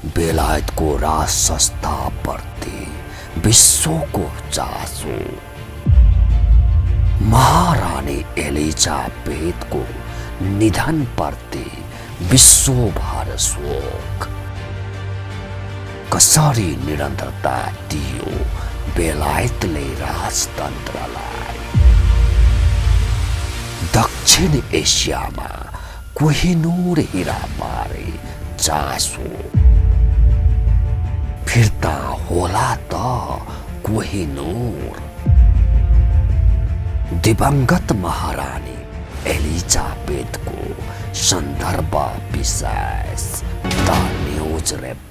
बेलायतको राज संस्थाप्रति विश्वको चासो, महारानी एलिजाबेथको निधनप्रति विश्वभर शोक। कसरी निरन्तरता दियो बेलायतले राजतन्त्रलाई। दक्षिण एसियामा कोहिनूर हीरा बारे चासो, फिर्ता होला त कोहिनूर। दिवंगत महारानी एलिजाबेथको सन्दर्भ विशेष द न्यूज रेभ्य।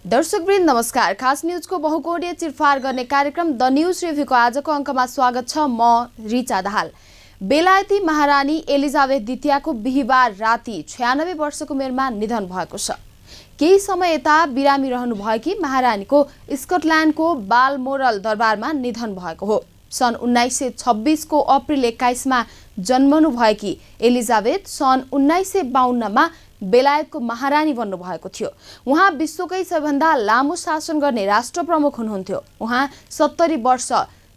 दर्शकवृन्द नमस्कार। खास न्यूजको बहुकोणीय चिरफार गर्ने कार्यक्रम द न्यूज रिभ्यूको आजको अङ्कमा स्वागत छ। म रिचा दाहाल। बेलायती महारानी एलिजाबेथ द्वितीयको बिहीबार राति 96 वर्षको उमेरमा निधन भएको छ। केही समय यता बिरामी रहनुभएकी महारानीको स्कटल्यान्डको बालमोरल दरबारमा निधन भएको हो। सन् 1926 को अप्रिल 21 मा जन्मनुभएकी एलिजाबेथ सन् 1952 मा बेलायतको महारानी बन्नुभएको थियो। उहाँ विश्वकै सबैभन्दा लामो शासन गर्ने राष्ट्र प्रमुख हुनुहुन्थ्यो। उहाँ 70 वर्ष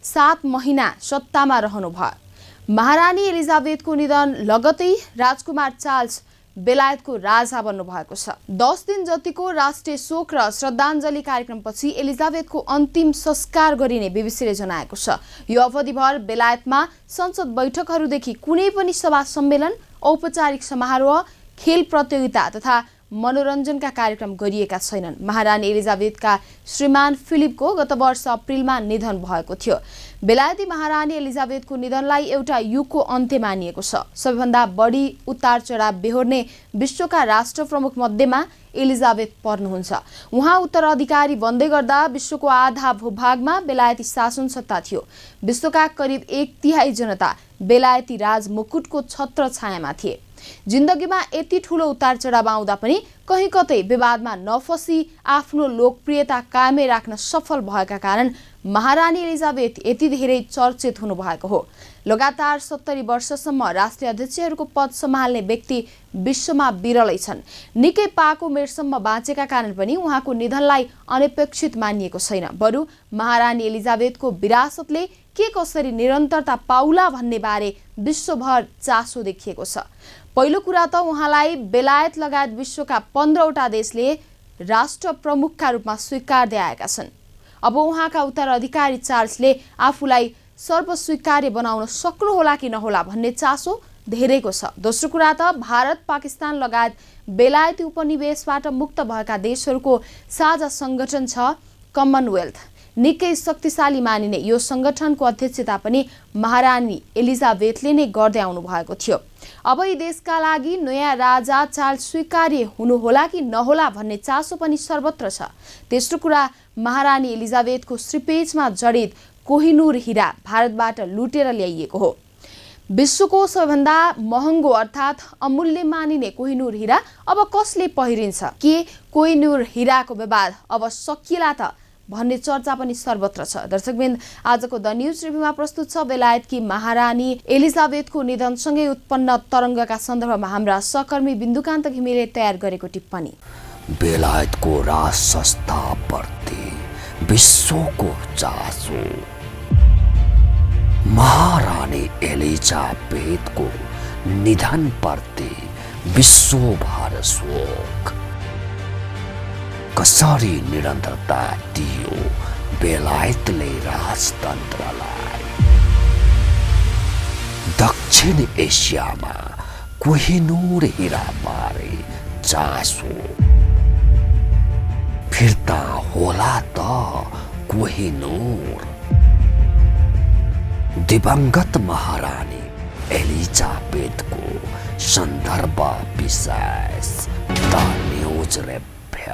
7 महिना सत्तामा रहनुभयो। महारानी एलिजाबेथको निधन लगतै राजकुमार चार्ल्स बेलायतको राजा बन्नुभएको छ। 10 दिन जतिको राष्ट्रिय शोक र श्रद्धाञ्जली कार्यक्रमपछि एलिजाबेथको अन्तिम संस्कार गरिने बीबीसीले जनाएको छ। यो अवधिभर बेलायतमा संसद बैठकहरूदेखि कुनै पनि सभा सम्मेलन, औपचारिक समारोह, खेल प्रतियोगिता तथा मनोरञ्जनका कार्यक्रम गरिएका छैनन्। महारानी एलिजाबेथका श्रीमान फिलिपको गत वर्ष अप्रिलमा निधन भएको थियो। बेलायती महारानी एलिजाबेथको निधनलाई एउटा युगको अन्त्य मानिएको छ। सबैभन्दा बढी उतार चढाव बेहोर्ने विश्वका राष्ट्र प्रमुख मध्येमा एलिजाबेथ पर्नुहुन्छ। उहाँ उत्तराधिकारी बन्दै गर्दा विश्वको आधा भूभागमा बेलायती शासन सत्ता थियो। विश्वका करिब 1/3 जनता बेलायती राज मुकुटको छत्र छायामा थिए। जिन्दगीमा यति ठूलो उतार चढाव आउँदा पनि कहीँ कतै विवादमा नफसी आफ्नो लोकप्रियता कायमै राख्न सफल भएका कारण महारानी एलिजाबेथ यति धेरै चर्चित हुनुभएको हो। लगातार 70 वर्षसम्म राष्ट्रिय अध्यक्षहरूको पद सम्हाल्ने व्यक्ति विश्वमा विरलै छन्। निकै पाको उमेरसम्म बाँचेका कारण पनि उहाँको निधनलाई अनपेक्षित मानिएको छैन। बरु महारानी एलिजाबेथको विरासतले के कसरी निरन्तरता पाउला भन्ने बारे विश्वभर चासो देखिएको छ। पहिलो कुरा त उहाँलाई बेलायत लगायत विश्वका 15वटा देशले राष्ट्र प्रमुखका रूपमा स्वीकार्दै आएका छन्। अब उहाँका उत्तराधिकारी चार्ल्सले आफूलाई सर्वस्वीकार्य बनाउन सक्नुहोला कि नहोला भन्ने चासो धेरैको छ। दोस्रो कुरा त भारत, पाकिस्तान लगायत बेलायती उपनिवेशबाट मुक्त भएका देशहरूको साझा सङ्गठन छ कमनवेल्थ। निकै शक्तिशाली मानिने यो सङ्गठनको अध्यक्षता पनि महारानी एलिजाबेथले नै गर्दै आउनु भएको थियो। अब यी देशका लागि नयाँ राजा चार्ल्स स्वीकार्य हुनुहोला कि नहोला भन्ने चासो पनि सर्वत्र छ। तेस्रो कुरा, महारानी एलिजाबेथको श्रीपेजमा जडित कोहिनूर हीरा भारतबाट लुटेर ल्याइएको हो। विश्वको सबैभन्दा महँगो अर्थात् अमूल्य मानिने कोहिनूर हीरा अब कसले पहिरिन्छ? के कोहिनूर हीराको विवाद अब सकिएला त भन्ने चर्चा पनि सर्वत्र छ। दर्शकवृन्द, आजको द न्यूज रिभ्यूमा प्रस्तुत छ बेलायतकी महारानी एलिजाबेथको निधनसँगै उत्पन्न तरङ्गका सन्दर्भमा हाम्रा सहकर्मी बिन्दुकान्त घिमिरेले तयार गरेको टिप्पणी। बेलायतको राज संस्थाप्रति विश्वको चासो, महारानी एलिजाबेथको निधनप्रति विश्वभर शोक। कसरी निरन्तरता दियो बेलायतले राजतन्त्रलाई। दक्षिण एसियामा कोहिनूर हीरा बारे चासो, फिर्ता होला त कोहिनूर। दिवंगत महारानी एलिजाबेथको सन्दर्भ विशेष द न्यूज रेभ्य।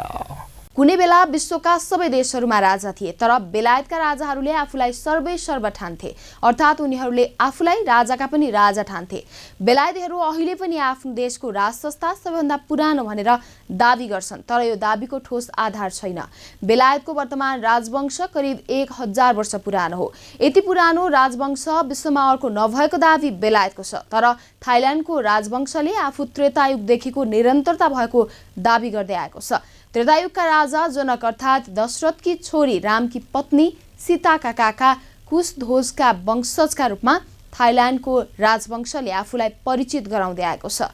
कुनै बेला विश्वका सबै देशहरूमा राजा थिए, तर बेलायतका राजाहरूले आफूलाई सर्वैसर्व ठान्थे, अर्थात् उनीहरूले आफूलाई राजाका पनि राजा ठान्थे। बेलायतीहरू अहिले पनि आफ्नो देशको राजसंस्था सबैभन्दा पुरानो भनेर दाबी गर्छन्, तर यो दाबीको ठोस आधार छैन। बेलायतको वर्तमान राजवंश करिब 1000 वर्ष पुरानो हो। यति पुरानो राजवंश विश्वमा अर्को नभएको दाबी बेलायतको छ, तर थाइल्यान्डको राजवंशले आफू त्रेतायुगदेखिको निरन्तरता भएको दाबी गर्दै आएको छ। त्रेतायुगका राजा जनक अर्थात् दशरथकी छोरी रामकी पत्नी सीताका काका कुशध्वजका वंशजका रूपमा थाइल्यान्डको राजवंशले आफूलाई परिचित गराउँदै आएको छ।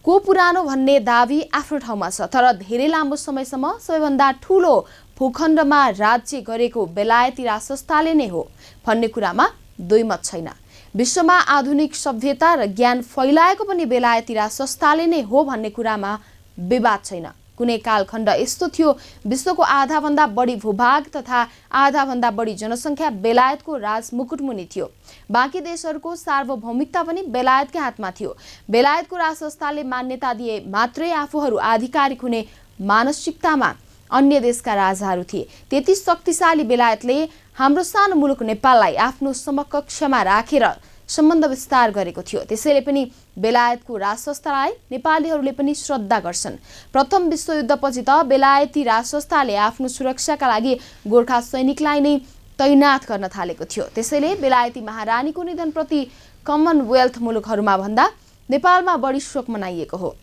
को पुरानो भन्ने दाबी आफ्नो ठाउँमा छ, तर धेरै लामो समयसम्म सबैभन्दा ठूलो भूखण्डमा राज्य गरेको बेलायती राजसंस्थाले नै हो भन्ने कुरामा दुईमत छैन। विश्वमा आधुनिक सभ्यता र ज्ञान फैलाएको पनि बेलायती राजसंस्थाले नै हो भन्ने कुरामा विवाद छैन। कुनै कालखण्ड यस्तो थियो विश्वको आधाभन्दा बढी भूभाग तथा आधाभन्दा बढी जनसङ्ख्या बेलायतको राजमुकुटमुनि थियो। बाँकी देशहरूको सार्वभौमिकता पनि बेलायतकै हातमा थियो। बेलायतको राजसंस्थाले मान्यता दिए मात्रै आफूहरू आधिकारिक हुने मानसिकतामा अन्य देशका राजाहरू थिए। त्यति शक्तिशाली बेलायतले हाम्रो सानो मुलुक नेपाललाई आफ्नो समकक्षमा राखेर सम्बन्ध विस्तार गरेको थियो। त्यसैले पनि बेलायतको राजसंस्थालाई नेपालीहरूले पनि श्रद्धा गर्छन्। प्रथम विश्वयुद्धपछि त बेलायती राजसंस्थाले आफ्नो सुरक्षाका लागि गोर्खा सैनिकलाई नै तैनात गर्न थालेको थियो। त्यसैले बेलायती महारानीको निधनप्रति कमनवेल्थ मुलुकहरूमा भन्दा नेपालमा बढी शोक मनाइएको हो।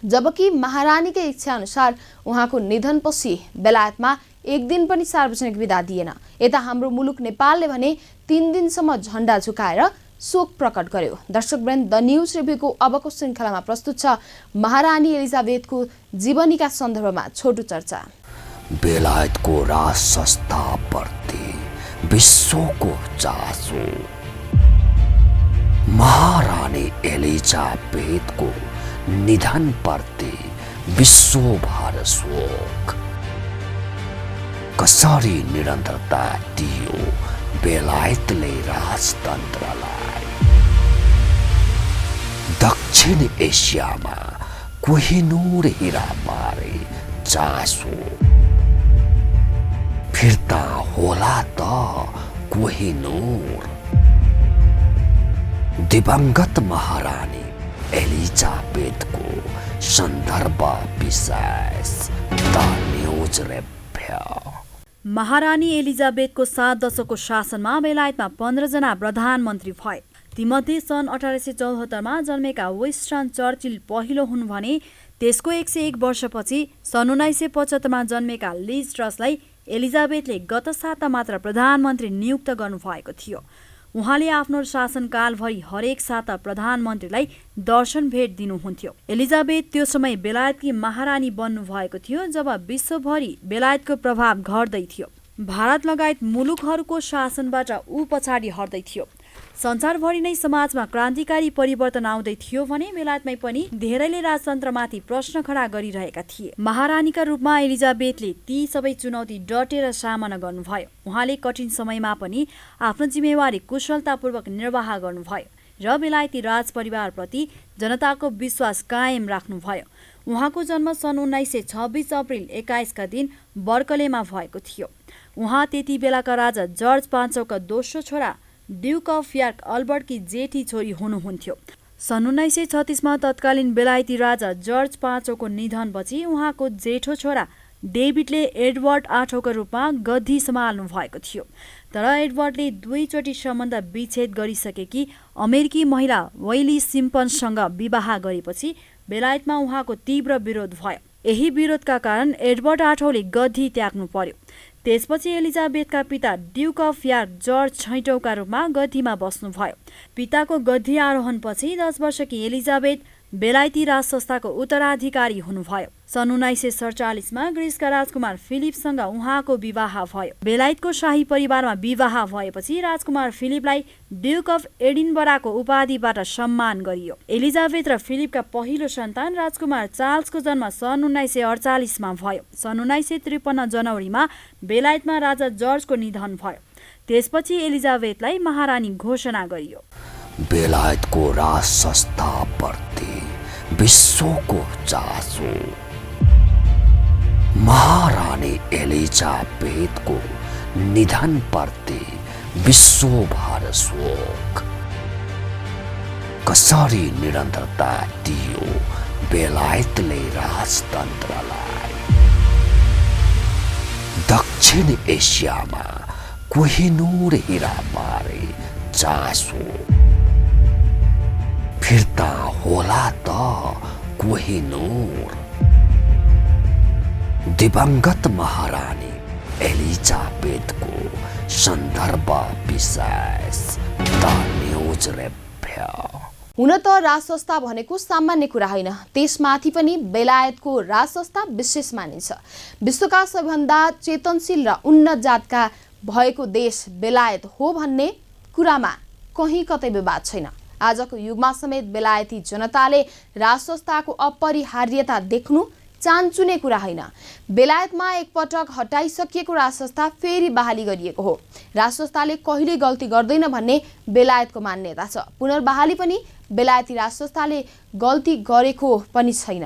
जबकि महारानीकै इच्छा अनुसार उहाँको निधनपछि बेलायतमा एक दिन पनि सार्वजनिक विदा दिएन। यता हाम्रो मुलुक नेपालले भने 3 दिनसम्म झण्डा झुकाएर शोक प्रकट गर्यो। दर्शकवृन्द, द न्यूज रिभ्यूको अबको श्रृङ्खलामा प्रस्तुत छ महारानी एलिजाबेथको जीवनीका सन्दर्भमा छोटो चर्चा। बेलायतको राजसंस्थाप्रति विश्वको चासो, महारानी एलिजाबेथको निधनप्रति विश्वभर शोक। कसरी निरन्तरता दियो बेलायतले राजतन्त्रलाई। दक्षिण एसियामा कोहिनूर हीराबारे चासो, फिर्ता होला त कोहिनूर। दिवंगत महारानी एलिजाबेथको सन्दर्भ विशेष द न्यूज रिभ्यू। महारानी एलिजाबेथको 7 दशकको शासनमा बेलायतमा 15 जना प्रधानमन्त्री भए। तीमध्ये सन् 1874मा जन्मेका विन्स्टन चर्चिल पहिलो हुन् भने त्यसको 101 वर्षपछि सन् 1975मा जन्मेका लिज ट्रसलाई एलिजाबेथले गत साता मात्र प्रधानमन्त्री नियुक्त गर्नुभएको थियो। उहाँले आफ्नो शासनकालभरि हरेक साता प्रधानमन्त्रीलाई दर्शन भेट दिनुहुन्थ्यो। एलिजाबेथ त्यो समय बेलायतकी महारानी बन्नु भएको थियो जब विश्वभरि बेलायतको प्रभाव घट्दै थियो। भारत लगायत मुलुकहरूको शासनबाट ऊ पछाडि हट्दै थियो। संसारभरि नै समाजमा क्रान्तिकारी परिवर्तन आउँदै थियो भने बेलायतमै पनि धेरैले राजतन्त्रमाथि प्रश्न खडा गरिरहेका थिए। महारानीका रूपमा एलिजाबेथले ती सबै चुनौती डटेर सामना गर्नुभयो। उहाँले कठिन समयमा पनि आफ्नो जिम्मेवारी कुशलतापूर्वक निर्वाह गर्नुभयो र बेलायती राजपरिवारप्रति जनताको विश्वास कायम राख्नुभयो। उहाँको जन्म सन् 1926 अप्रिल 21 का दिन बर्कलेमा भएको थियो। उहाँ त्यति बेलाका राजा जर्ज पाँचौँका दोस्रो छोरा ड्युक अफ यर्क अल्बर्टकी जेठी छोरी हुनुहुन्थ्यो। सन् 1936मा तत्कालीन बेलायती राजा जर्ज पाँचौँको निधनपछि उहाँको जेठो छोरा डेभिडले एडवर्ड आठौँका रूपमा गद्दी सम्हाल्नु भएको थियो। तर एडवर्डले 2 चोटि सम्बन्ध विच्छेद गरिसकेकी अमेरिकी महिला वेली सिम्पन्ससँग विवाह गरेपछि बेलायतमा उहाँको तीव्र विरोध भयो। यही विरोधका कारण एडवर्ड आठौँले गद्दी त्याग्नु पर्यो। त्यसपछि एलिजाबेथका पिता ड्युक अफ यर्क जर्ज छैटौँका रूपमा गद्दीमा बस्नुभयो। पिताको गद्दी आरोहणपछि 10 वर्षकी एलिजाबेथ बेलायती राजसंस्थाको उत्तराधिकारी हुनुभयो। सन् 1947मा ग्रिसका राजकुमार फिलिपसँग उहाँको विवाह भयो। बेलायतको शाही परिवारमा विवाह भएपछि राजकुमार फिलिपलाई ड्युक अफ एडिनबराको उपाधिबाट सम्मान गरियो। एलिजाबेथ र फिलिपका पहिलो सन्तान राजकुमार चार्ल्सको जन्म सन् 1948मा भयो। सन् 1953 जनवरीमा बेलायतमा राजा जर्जको निधन भयो। त्यसपछि एलिजाबेथलाई महारानी घोषणा गरियो। बेलायतको राजसंस्थाप्रति विश्वको चासो, एलिजाबेथको निधन प्रति विश्वभर शोक। कसरी निरन्तरता दियो बेलायतले राजतन्त्रलाई। दक्षिण एसियामा कोहिनूर हीरा मारे चासो। फिर्ता होला त कोहिनूर। दिवंगत महारानी एलिजाबेथको सन्दर्भ विशेष द न्यूज रेभ्या। हुन त राजसंस्था भनेको सामान्य कुरा होइन, त्यसमाथि पनि बेलायतको राजसंस्था विशेष मानिन्छ। विश्वका सबैभन्दा चेतनशील र उन्नत जातका भएको देश बेलायत हो भन्ने कुरामा कहीँ कतै विवाद छैन। आजको युगमा समेत बेलायती जनताले राजसंस्थाको अपरिहार्यता देख्नु चान्चुने कुरा होइन। बेलायतमा एकपटक हटाइसकिएको राजसंस्था फेरि बहाली गरिएको हो। राजसंस्थाले कहिले गल्ती गर्दैन भन्ने बेलायतको मान्यता छ। पुनर्बहाली पनि बेलायती राजसंस्थाले गल्ती गरेको पनि छैन।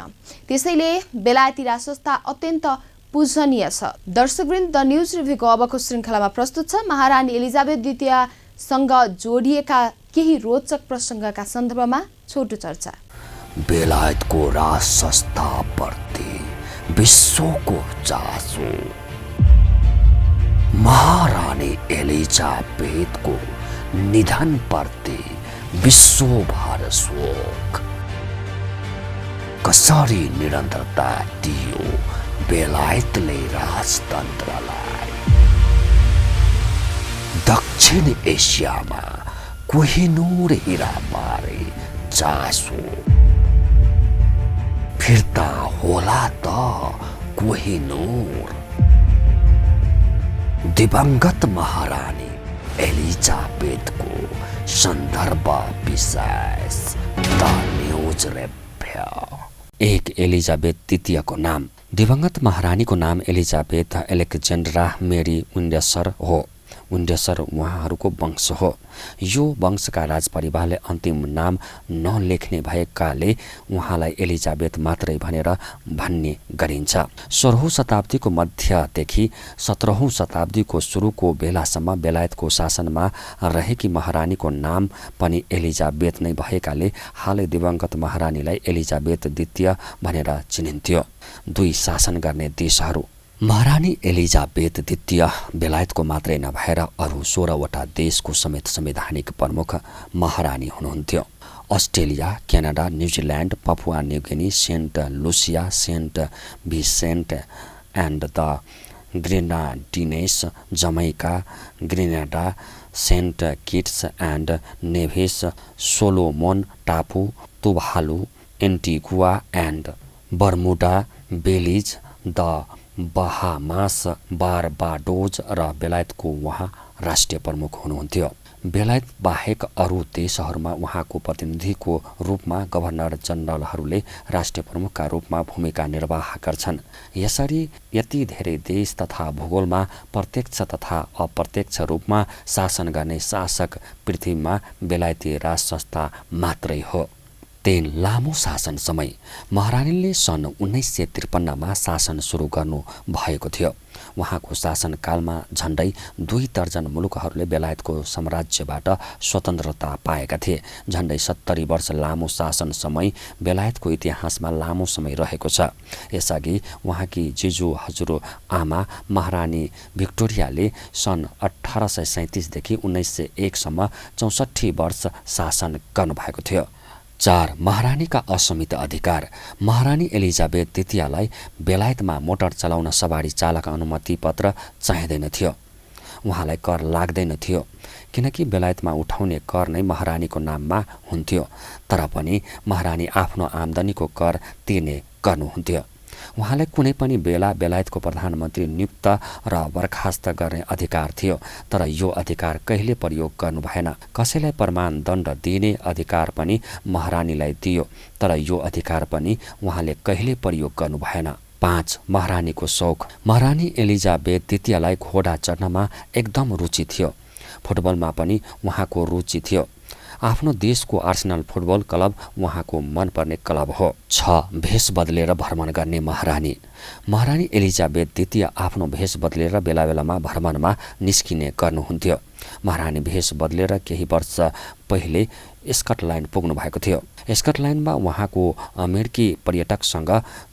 त्यसैले बेलायती राजसंस्था अत्यन्त पूजनीय छ। दर्शकवृन्द, द न्यूज रिभ्यूको अबको श्रृङ्खलामा प्रस्तुत छ महारानी एलिजाबेथ द्वितीयसँग जोडिएका केही रोचक प्रसङ्गका सन्दर्भमा छोटो चर्चा। बेलायतको राजसंस्थाप्रति विश्वको चासो। महारानी एलिजाबेथको निधनप्रति विश्वभर शोक। कसरी निरन्तरता दियो बेलायतले राजतन्त्रलाई। दक्षिण एसियामा कोहिनूर हीरा मारे चासो। फिर्ता होला त कोहिनूर। दिवंगत महारानी एलिजाबेथको सन्दर्भ विशेष द न्यूज रेभ्या। एक एलिजाबेथ द्वितीयको नाम। दिवंगत महारानीको नाम एलिजाबेथ एलेक्जेन्ड्रा मेरी विन्डसर हो। विन्डसर उहाँहरूको वंश हो। यो वंशका राजपरिवारले अन्तिम नाम नलेख्ने भएकाले उहाँलाई एलिजाबेथ मात्रै भनेर भन्ने गरिन्छ। 16औं शताब्दीको मध्यदेखि 17औं शताब्दीको सुरुको बेलासम्म बेलायतको शासनमा रहेकी महारानीको नाम पनि एलिजाबेथ नै भएकाले हालै दिवंगत महारानीलाई एलिजाबेथ द्वितीय भनेर चिनिन्थ्यो। दुई शासन गर्ने देशहरू। महारानी एलिजाबेथ द्वितीय बेलायतको मात्रै नभएर अरू 16वटा देशको समेत संवैधानिक प्रमुख महारानी हुनुहुन्थ्यो। Australia, Canada, New Zealand, Papua New Guinea, Saint Lucia, Saint Vincent and the Grenadines, Jamaica, Grenada, Saint Kitts and Nevis, Solomon टापु, Tuvalu, Antigua and Bermuda, Belize, the Bahamas, Barbados र बेलायतको उहाँ राष्ट्रिय प्रमुख हुनुहुन्थ्यो। बेलायत बाहेक अरू देशहरूमा उहाँको प्रतिनिधिको रूपमा गभर्नर जनरलहरूले राष्ट्रिय प्रमुखका रूपमा भूमिका निर्वाह गर्छन्। यसरी यति धेरै देश तथा भूगोलमा प्रत्यक्ष तथा अप्रत्यक्ष रूपमा शासन गर्ने शासक पृथ्वीमा बेलायती राज संस्था मात्रै हो। तेन लामो शासन समय महारानीले सन् 1953मा शासन सुरु गर्नु भएको थियो। उहाँको शासनकालमा झण्डै 2 दर्जन मुलुकहरूले बेलायतको साम्राज्यबाट स्वतन्त्रता पाएका थिए। झण्डै 70 वर्ष लामो शासन समय बेलायतको इतिहासमा लामो समय रहेको छ। यसअघि उहाँकी जिजु हजुर आमा महारानी भिक्टोरियाले सन् 1837 देखि 1901 सम्म 64 वर्ष शासन गर्नुभएको थियो। 4. महारानीका असीमित अधिकार। महारानी एलिजाबेथ द्वितीयलाई बेलायतमा मोटर चलाउन सवारी चालक अनुमति पत्र चाहिँदैन थियो। उहाँलाई कर लाग्दैन थियो किनकि बेलायतमा उठाउने कर नै महारानीको नाममा हुन्थ्यो। तर पनि महारानी आफ्नो आम्दानीको कर तिर्ने गर्नुहुन्थ्यो। उहाँलाई कुनै पनि बेला बेलायतको प्रधानमन्त्री नियुक्त र बर्खास्त गर्ने अधिकार थियो। तर यो अधिकार कहिले प्रयोग गर्नु भएन। कसैलाई प्रमाण दण्ड दिने अधिकार पनि महारानीलाई दियो, तर यो अधिकार पनि उहाँले कहिले प्रयोग गर्नु भएन। 5. महारानीको शौक। महारानी एलिजाबेथ द्वितीयलाई घोडा चढ्नमा एकदम रुचि थियो। फुटबलमा पनि उहाँको रुचि थियो। आफ्नो देशको आर्सेनल फुटबल क्लब उहाँको मनपर्ने क्लब हो। 6. भेष बदलेर भ्रमण गर्ने महारानी। महारानी एलिजाबेथ द्वितीय आफ्नो भेष बदलेर बेला बेलामा भ्रमणमा निस्किने गर्नुहुन्थ्यो। महारानी भेष बदलेर केही वर्ष पहिले स्कटल्यान्ड पुग्नु भएको थियो। स्कटल्यान्डमा उहाँको अमेरिकी पर्यटकसँग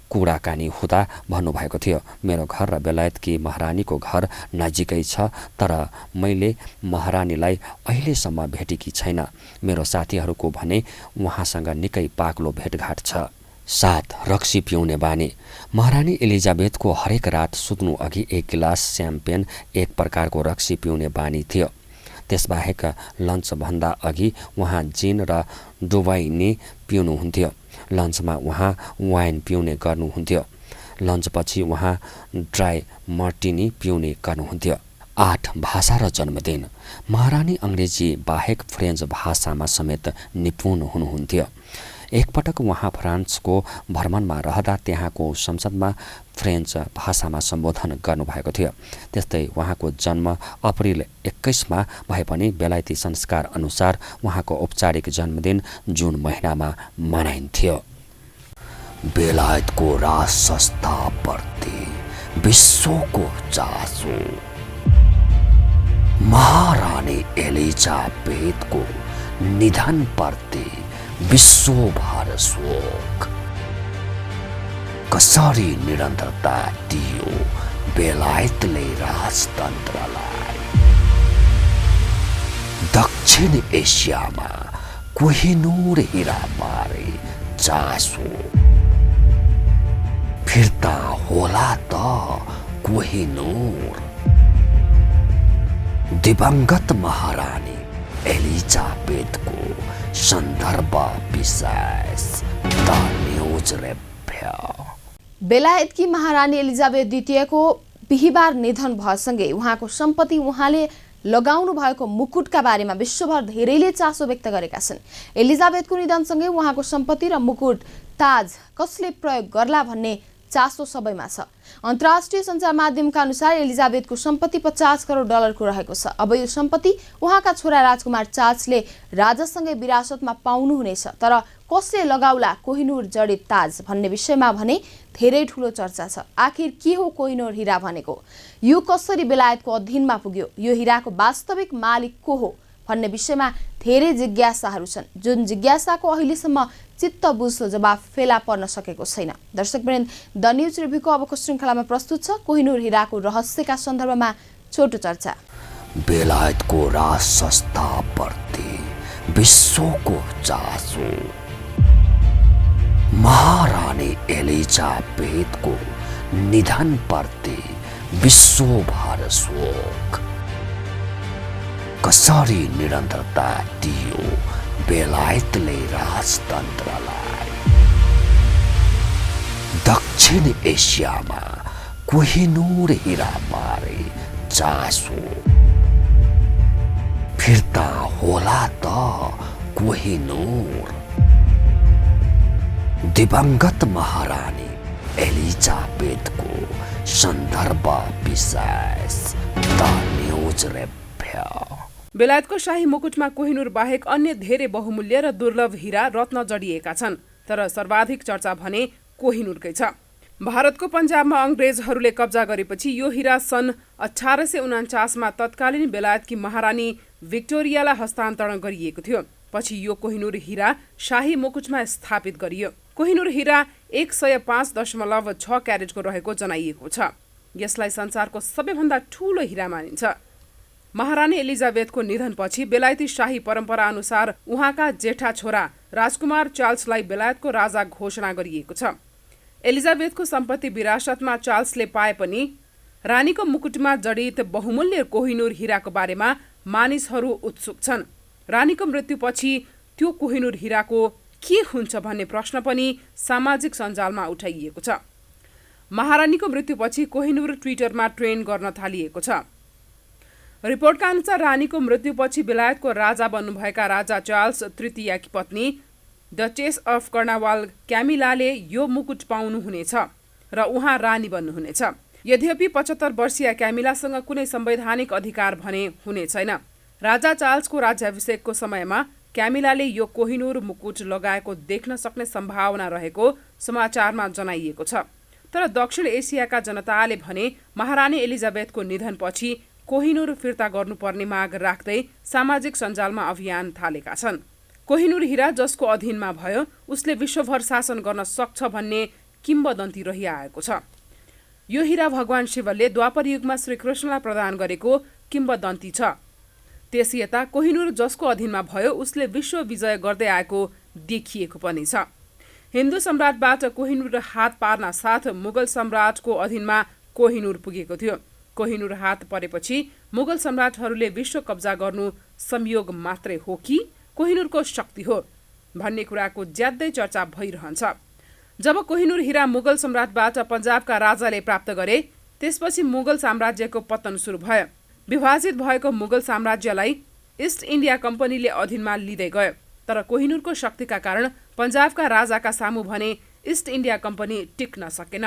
कुराकानी हुँदा भन्नुभएको थियो, मेरो घर र बेलायतकी महारानीको घर नजिकै छ, तर मैले महारानीलाई अहिलेसम्म भेटेकी छैन। मेरो साथीहरूको भने उहाँसँग निकै पाक्लो भेटघाट छ। 7. रक्सी पिउने बानी। महारानी एलिजाबेथको हरेक रात सुत्नु अघि 1 गिलास स्याम्पेन, एक प्रकारको रक्सी पिउने बानी थियो। त्यसबाहेक लन्चभन्दा अघि उहाँ जिन र डुबाइनी पिउनुहुन्थ्यो। लन्चमा उहाँ वाइन पिउने गर्नुहुन्थ्यो। लन्चपछि उहाँ ड्राई मार्टिनी पिउने गर्नुहुन्थ्यो। 8. भाषा र जन्मदिन। महारानी अङ्ग्रेजी बाहेक फ्रेन्च भाषामा समेत निपुण हुनुहुन्थ्यो। एकपटक उहाँ फ्रान्सको भ्रमणमा रहँदा त्यहाँको संसदमा फ्रेन्च भाषामा सम्बोधन गर्नुभएको थियो। त्यस्तै उहाँको जन्म अप्रिल 21 भए पनि बेलायती संस्कार अनुसार उहाँको औपचारिक जन्मदिन जुन महिनामा मनाइन्थ्यो। बेलायतको राज संस्थाप्रति विश्वको चासो। महारानी एलिजाबेथको निधनप्रति विश्वभर शोक। कसरी निरन्तरता दियो बेलायतले राजतन्त्रलाई। दक्षिण एसियामा कोहिनूर हिराबारे चासो। फिर्ता होला त कोहिनूर। दिवंगत महारानी एलिजाबेथको सन्दर्भ विशेष द न्यूज रेप्या। बेलायतकी महारानी एलिजाबेथ द्वितीयको बिहिबार निधन भएसँगै उहाँको सम्पत्ति, उहाँले लगाउनु भएको मुकुटका बारेमा विश्वभर धेरैले चासो व्यक्त गरेका छन्। एलिजाबेथको निधनसँगै उहाँको सम्पत्ति र मुकुट, ताज कसले प्रयोग गर्ला भन्ने चासो सबैमा छ। अन्तर्राष्ट्रिय सञ्चार माध्यमका अनुसार एलिजाबेथको सम्पत्ति $50 करोड रहेको छ। अब यो सम्पत्ति उहाँका छोरा राजकुमार चार्ल्सले राजासँगै विरासतमा पाउनुहुनेछ। तर कसले लगाउला कोहिनूर जडित ताज भन्ने विषयमा भने धेरै ठूलो चर्चा छ। आखिर के हो कोहिनूर हिरा भनेको? यो कसरी बेलायतको अधीनमा पुग्यो? यो हिराको वास्तविक मालिक को हो भन्ने विषयमा धेरै जिज्ञासाहरू छन्, जुन जिज्ञासाको अहिलेसम्म चित्त बुझ्दो जवाफ फेला पर्न सकेको छैन। दर्शकवृन्द, द न्यूज रिभ्यूको अबको श्रृङ्खलामा प्रस्तुत छ कोहिनूर हिराको रहस्यका सन्दर्भमा छोटो चर्चा। बेलायतको राज संस्थाप्रति विश्वको चासो। महारानी एलिजाबेथको निधनप्रति विश्वभर शोक। कसरी निरन्तरता दियो बेलायतले राजतन्त्रलाई। दक्षिण एसियामा कोहिनूर हिराबारे चासो। फिर्ता होला त कोहिनूर। दिवंगत महारानी एलिजाबेथको सन्दर्भ विशेष द न्यूज रेप्या। बेलायतको शाही मुकुटमा कोहिनूर बाहेक अन्य धेरै बहुमूल्य र दुर्लभ हिरा रत्न जडिएका छन्, तर सर्वाधिक चर्चा भने कोहिनूरकै छ। भारतको पन्जाबमा अंग्रेजहरूले कब्जा गरेपछि यो हिरा सन् 1849 तत्कालीन बेलायतकी महारानी भिक्टोरियालाई हस्तान्तरण गरिएको थियो। पछि यो कोहिनूर हिरा शाही मुकुटमा स्थापित गरियो। कोहिनूर हिरा 105.6 क्यारेटको रहेको जनाइएको छ। यसलाई संसारको सबैभन्दा ठूलो हिरा मानिन्छ। महारानी एलिजाबेथको निधनपछि बेलायती शाही परम्परा अनुसार उहाँका जेठा छोरा राजकुमार चार्ल्सलाई बेलायतको राजा घोषणा गरिएको छ। एलिजाबेथको सम्पत्ति विरासतमा चार्ल्सले पाए पनि रानीको मुकुटमा जडित बहुमूल्य कोहिनूर हिराको बारेमा मानिसहरू उत्सुक छन्। रानीको मृत्युपछि त्यो कोहिनूर हिराको के हुन्छ भन्ने प्रश्न पनि सामाजिक सञ्जालमा उठाइएको छ। महारानीको मृत्युपछि कोहिनूर ट्विटरमा ट्रेन्ड गर्न थालिएको छ। रिपोर्टका अनुसार रानीको मृत्युपछि बेलायतको राजा बन्नुभएका राजा चार्ल्स तृतीयकी पत्नी डचेस अफ कर्नावाल क्यामिलाले यो मुकुट पाउनुहुनेछ र उहाँ रानी बन्नुहुनेछ। यद्यपि 75 वर्षीय क्यामिलासँग कुनै संवैधानिक अधिकार भने हुने छैन। राजा चार्ल्सको राज्याभिषेकको समयमा क्यामिलाले यो कोहिनुर मुकुट लगाएको देख्न सक्ने सम्भावना रहेको समाचारमा जनाइएको छ। तर दक्षिण एसियाका जनताले भने महारानी एलिजाबेथको निधनपछि कोहिनुर फिर्ता गर्नुपर्ने माग राख्दै सामाजिक सञ्जालमा अभियान थालेका छन्। कोहिनुर हीरा जसको अधीनमा भयो उसले विश्वभर शासन गर्न सक्छ भन्ने किम्बदन्ती रहिआएको छ। यो हीरा भगवान शिवले द्वापर युगमा श्रीकृष्णलाई प्रदान गरेको किम्बदन्ती छ। त्यसयता कोहिनुर जसको अधीनमा भयो उसले विश्व विजय गर्दै आएको देखिएको पनि छ। हिन्दू सम्राटबाट कोहिनुर हात पार्न साथ मुगल सम्राटको अधीनमा कोहिनुर पुगेको थियो। कोहिनुर हात परेपछि मुगल सम्राटहरूले विश्व कब्जा गर्नु संयोग मात्रै हो कि कोहिनुरको शक्ति हो भन्ने कुराको ज्यादै चर्चा भइरहन्छ। जब कोहिनुर हीरा मुगल सम्राटबाट पन्जाबका राजाले प्राप्त गरे त्यसपछि मुगल साम्राज्यको पतन सुरु भयो। विभाजित भएको मुगल साम्राज्यलाई इस्ट इन्डिया कम्पनीले अधीनमा लिँदै गयो। तर कोहिनुरको शक्तिका कारण पन्जाबका राजाका सामु भने इस्ट इन्डिया कम्पनी टिक्न सकेन।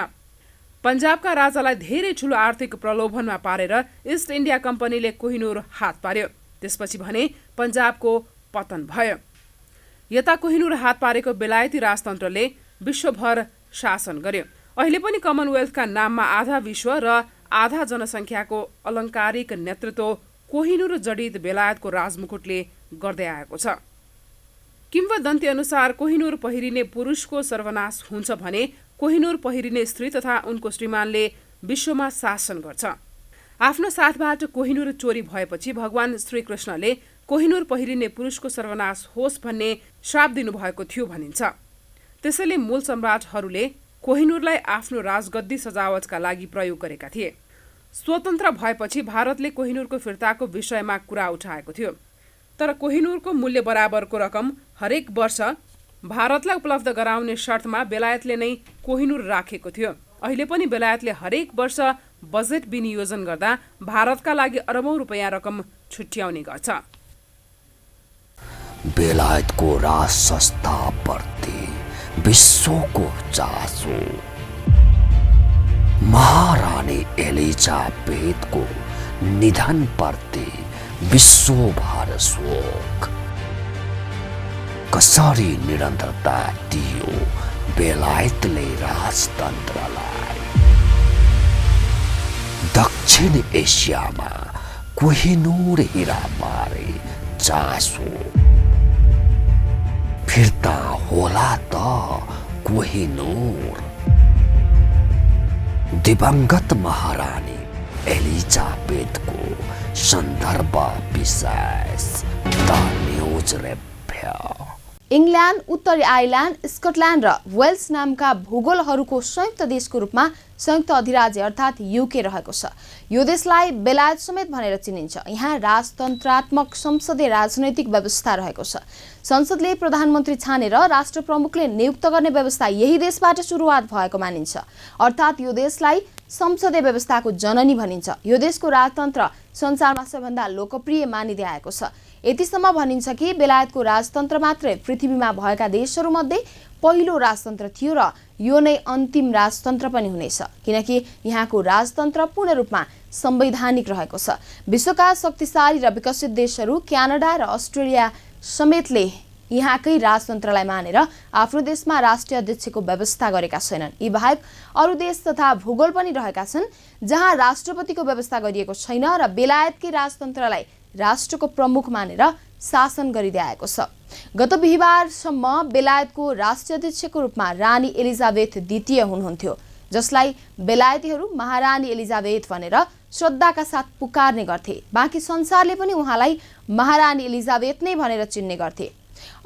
पन्जाबका राजालाई धेरै ठूलो आर्थिक प्रलोभनमा पारेर इस्ट इन्डिया कम्पनीले कोहिनुर हात पार्यो। त्यसपछि भने पन्जाबको पतन भयो। यता कोहिनुर हात पारेको बेलायती राजतन्त्रले विश्वभर शासन गर्यो। अहिले पनि कमनवेल्थका नाममा आधा विश्व र आधा जनसङ्ख्याको अलङ्कारिक नेतृत्व कोहिनुर जडित बेलायतको राजमुकुटले गर्दै आएको छ। किम्वदन्ती अनुसार कोहिनुर पहिरिने पुरुषको सर्वनाश हुन्छ भने कोहिनुर पहिरिने स्त्री तथा उनको श्रीमानले विश्वमा शासन गर्छ। आफ्नो साथबाट कोहिनुर चोरी भएपछि भगवान श्रीकृष्णले कोहिनुर पहिरिने पुरुषको सर्वनाश होस् भन्ने श्राप दिनुभएको थियो भनिन्छ। त्यसैले मूल सम्राटहरूले कोहिनुरलाई आफ्नो राजगद्दी सजावटका लागि प्रयोग गरेका थिए। स्वतन्त्र भएपछि भारतले कोहिनुरको फिर्ताको विषयमा कुरा उठाएको थियो। तर कोहिनुरको मूल्य बराबरको रकम हरेक वर्ष भारतलाई उपलब्ध गराउने शर्तमा बेलायतले नै कोहिनुर राखेको थियो। अहिले पनि बेलायतले हरेक वर्ष बजेट विनियोजन गर्दा भारतका लागि अरबौं रुपैयाँ रकम छुट्याउने गर्छ। बेलायतको राजसंस्थाप्रति विश्वको चासो, महारानी एलिजाबेथको निधनप्रति विश्वभर शोक, कसरी निरन्तरता दियो बेलायतले राजतन्त्रलाई। दक्षिण एसियामा कोहिनुर हीरा बारे चासो, फिर्ता होला त कोहिनुर। दिवंगत महारानी एलिजाबेथको सन्दर्भ विशेष द न्यूज रेभ्या। इङ्ल्यान्ड, उत्तरी आयरल्यान्ड, स्कटल्यान्ड र वेल्स नामका भूगोलहरूको संयुक्त देशको रूपमा संयुक्त अधिराज्य अर्थात् युके रहेको छ। यो देशलाई बेलायत समेत भनेर चिनिन्छ। यहाँ राजतन्त्रात्मक संसदीय राजनैतिक व्यवस्था रहेको छ। संसदले प्रधानमन्त्री छानेर राष्ट्र प्रमुखले नियुक्त गर्ने व्यवस्था यही देशबाट सुरुवात भएको मानिन्छ। अर्थात् यो देशलाई संसदीय व्यवस्थाको जननी भनिन्छ। यो देशको राजतन्त्र संसारमा सबैभन्दा लोकप्रिय मानिँदै आएको छ। यतिसम्म भनिन्छ कि बेलायतको राजतन्त्र मात्रै पृथ्वीमा भएका देशहरूमध्ये पहिलो राजतन्त्र थियो र यो नै अन्तिम राजतन्त्र पनि हुनेछ, किनकि यहाँको राजतन्त्र पूर्ण रूपमा संवैधानिक रहेको छ। विश्वका शक्तिशाली र विकसित देशहरू क्यानाडा र अस्ट्रेलिया समेतले यहाँकै राजतन्त्रलाई मानेर आफ्नो देशमा राष्ट्रिय अध्यक्षको व्यवस्था गरेका छैनन्। यी बाहेक अरू देश तथा भूगोल पनि रहेका छन् जहाँ राष्ट्रपतिको व्यवस्था गरिएको छैन र बेलायतकै राजतन्त्रलाई राष्ट्रको प्रमुख मानेर शासन गरिँदै आएको छ। गत बिहिबारसम्म बेलायतको राष्ट्रिय अध्यक्षको रूपमा रानी एलिजाबेथ द्वितीय हुनुहुन्थ्यो, जसलाई बेलायतीहरू महारानी एलिजाबेथ भनेर श्रद्धाका साथ पुकार्ने गर्थे। बाँकी संसारले पनि उहाँलाई महारानी एलिजाबेथ नै भनेर चिन्ने गर्थे।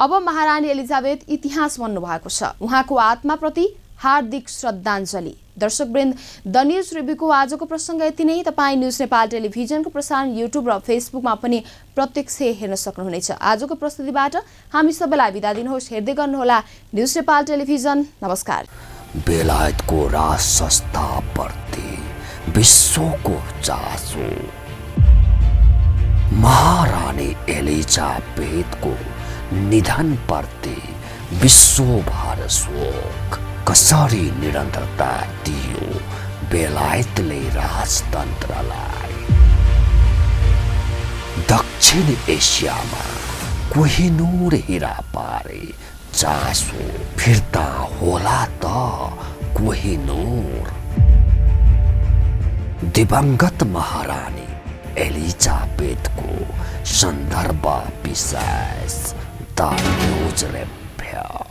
अब महारानी एलिजाबेथ इतिहास बन्नु भएको छ। उहाँको आत्माप्रति हार्दिक श्रद्धाञ्जली। दर्शकवृन्द, द न्यूज रिभ्यूको आजको प्रसङ्ग यति नै। तपाईँ न्यूज नेपाल टेलिभिजनको प्रसारण युट्युब र फेसबुकमा पनि प्रत्यक्ष हेर्न सक्नुहुनेछ। आजको प्रस्तुतिबाट हामी सबैलाई बिदा दिनुहोस्। हेर्दै गर्नुहोला न्यूज नेपाल टेलिभिजन। नमस्कार। बेलायतको राजसंस्थाप्रति विश्वको चासो, महारानी एलिजाबेथको निधनप्रति विश्वभर शोक, कसरी निरन्तरता दियो बेलायतले राजतन्त्रलाई। दक्षिण एसियामा कोहिनूर हीरा पारे चासो फिर्ता होला त कोहिनूर। दिवंगत महारानी एलिजाबेथको सन्दर्भ विशेष द न्यूज रेप्या।